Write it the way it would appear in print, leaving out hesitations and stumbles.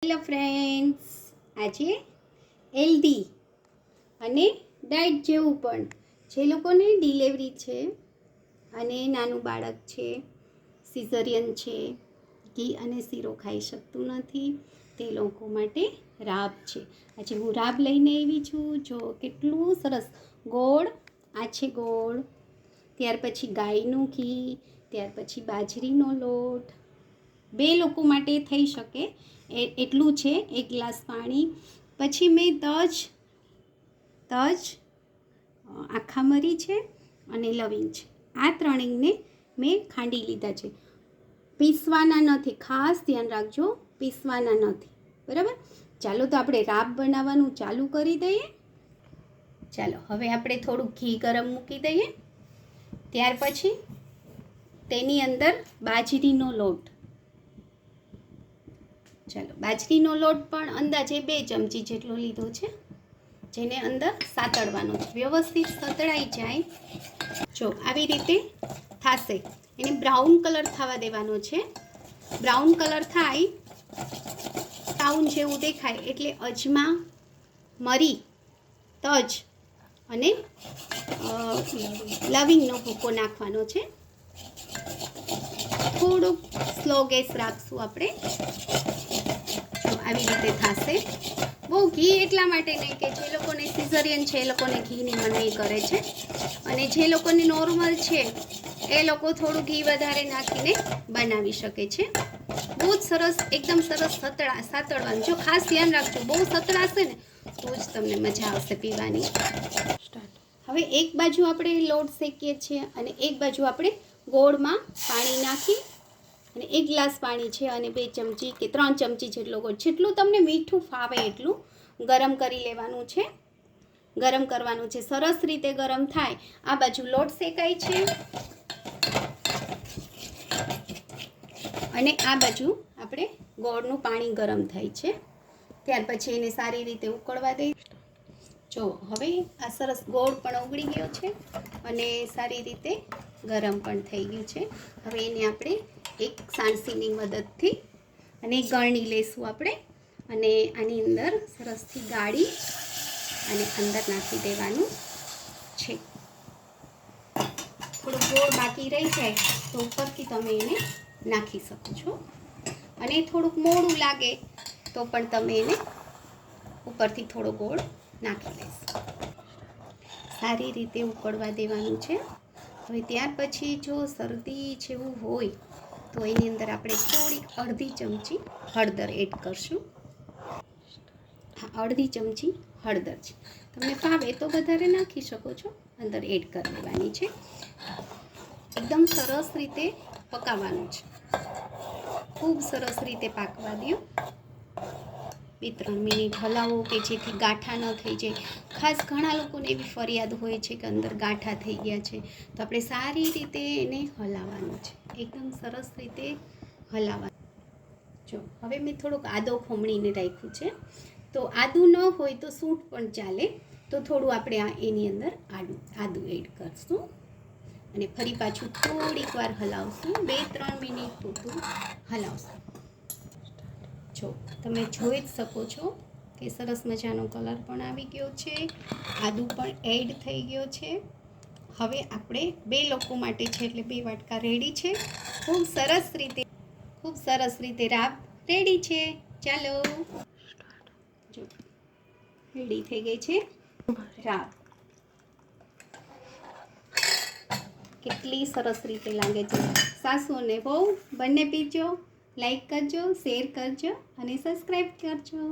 Hello friends, આજે healthy અને diet જેવું પણ જે લોકોને ડિલિવરી છે અને નાનું બાળક છે, સિઝરિયન છે, ઘી અને શીરો ખાઈ શકતું નથી તે લોકો માટે રાબ છે. આજે હું રાબ લઈને આવી છું. જો કેટલું સરસ ગોળ, આ છે ગોળ, ત્યાર પછી ગાયનું ઘી, ત્યાર પછી બાજરીનો લોટ, 2 લોકો માટે થઈ શકે એટલું છે. 1 ગ્લાસ પાણી, પછી મેં તજ, આખા મરી છે અને લવિંગ છે. આ ત્રણેયને મેં ખાંડી લીધા છે. પીસવાના નથી, ખાસ ધ્યાન રાખજો, પીસવાના નથી, બરાબર. ચાલો તો આપણે રાબ બનાવવાનું ચાલુ કરી દઈએ. ચાલો હવે આપણે થોડું ઘી ગરમ મૂકી દઈએ. ત્યાર પછી તેની અંદર બાજરીનો લોટ, ચાલો બાજરીનો લોટ પણ અંદાજે 2 ચમચી જેટલો લીધો છે, જેને અંદર સાતળવાનો છે. વ્યવસ્થિત સતળાઈ જાય. જો આવી રીતે થશે, એને બ્રાઉન કલર થવા દેવાનો છે. બ્રાઉન કલર થાય, બ્રાઉન જેવું દેખાય એટલે અજમા, મરી, તજ અને લવિંગનો ભૂકો નાખવાનો છે. થોડુંક સ્લો ગેસ રાખશું આપણે. જો આવી રીતે થશે. બહુ ઘી એટલા માટે નહીં કે જે લોકોને સિઝરિયન છે એ લોકોને ઘીની મનાઈ કરે છે, અને જે લોકોને નોર્મલ છે એ લોકો થોડું ઘી વધારે નાખીને બનાવી શકે છે. બહુ જ સરસ, એકદમ સરસ સાતળવાનું. જો ખાસ ધ્યાન રાખજો, બહુ સતળાશે ને તો જ તમને મજા આવશે પીવાની. હવે એક બાજુ આપણે લોટ શેકીએ છીએ અને એક બાજુ આપણે ગોળમાં પાણી નાખી, અને 1 ગ્લાસ પાણી છે અને 2 ચમચી કે 3 ચમચી જેટલો ગોળ, જેટલું તમને મીઠું ફાવે એટલું ગરમ કરી લેવાનું છે. ગરમ કરવાનું છે, સરસ રીતે ગરમ થાય. આ બાજુ લોટ શેકાય છે અને આ બાજુ આપણે ગોળનું પાણી ગરમ થાય છે. ત્યાર પછી એને સારી રીતે ઉકળવા દઈ. જો હવે આ સરસ ગોળ પણ ઉગળી ગયો છે અને સારી રીતે ગરમ પણ થઈ ગયું છે. હવે એને આપણે એક સાણસીની મદદથી અને ગળણી લેશું આપણે, અને આની અંદર સરસથી ગાળી અને અંદર નાખી દેવાનું છે. થોડો ગોળ બાકી રહી જાય તો ઉપરથી તમે એને નાખી શકો છો, અને થોડુંક મોડું લાગે તો પણ તમે એને ઉપરથી થોડો ગોળ નાખી લેશો. સારી રીતે ઉકળવા દેવાનું છે. હવે ત્યાર પછી જો શરદી જેવું હોય તો એની અંદર આપણે થોડીક અડધી ચમચી હળદર એડ કરશું. અડધી ચમચી હળદર છે, તમને ભાવે તો વધારે નાખી શકો છો, અંદર એડ કરી દેવાની છે. એકદમ સરસ રીતે પકાવવાનું છે. ખૂબ સરસ રીતે પાકવા દો. 2-3 મિનિટ હલાવો કે જેથી ગાંઠા ન થઈ જાય. ખાસ ઘણા લોકોને એવી ફરિયાદ હોય છે કે અંદર ગાંઠા થઈ ગયા છે, તો આપણે સારી રીતે એને હલાવવાનું છે. એકદમ સરસ રીતે હલાવવાનું. જો હવે મેં થોડુંક આદો ખમણીને રાખ્યું છે, તો આદું ન હોય તો સૂંઠ પણ ચાલે, તો થોડું આપણે એની અંદર આદું એડ કરશું અને ફરી પાછું થોડીક વાર હલાવશું. 2-3 મિનિટ પૂરતું હલાવશું. જો તમે જોઈ જ શકો છો કે સરસ મજાનો કલર પણ આવી ગયો છે, આદું પણ એડ થઈ ગયો છે. હવે આપણે 2 લોકો માટે છે એટલે 2 વાટકા રેડી છે. ખૂબ સરસ રીતે રાબ રેડી છે. ચાલો, જો રેડી થઈ ગઈ છે રાબ. કેટલી સરસ રીતે લાગે છે. સાસુ અને વહુ બંને પીજો. લાઈક કરજો, શેર કરજો અને સબસ્ક્રાઈબ કરજો.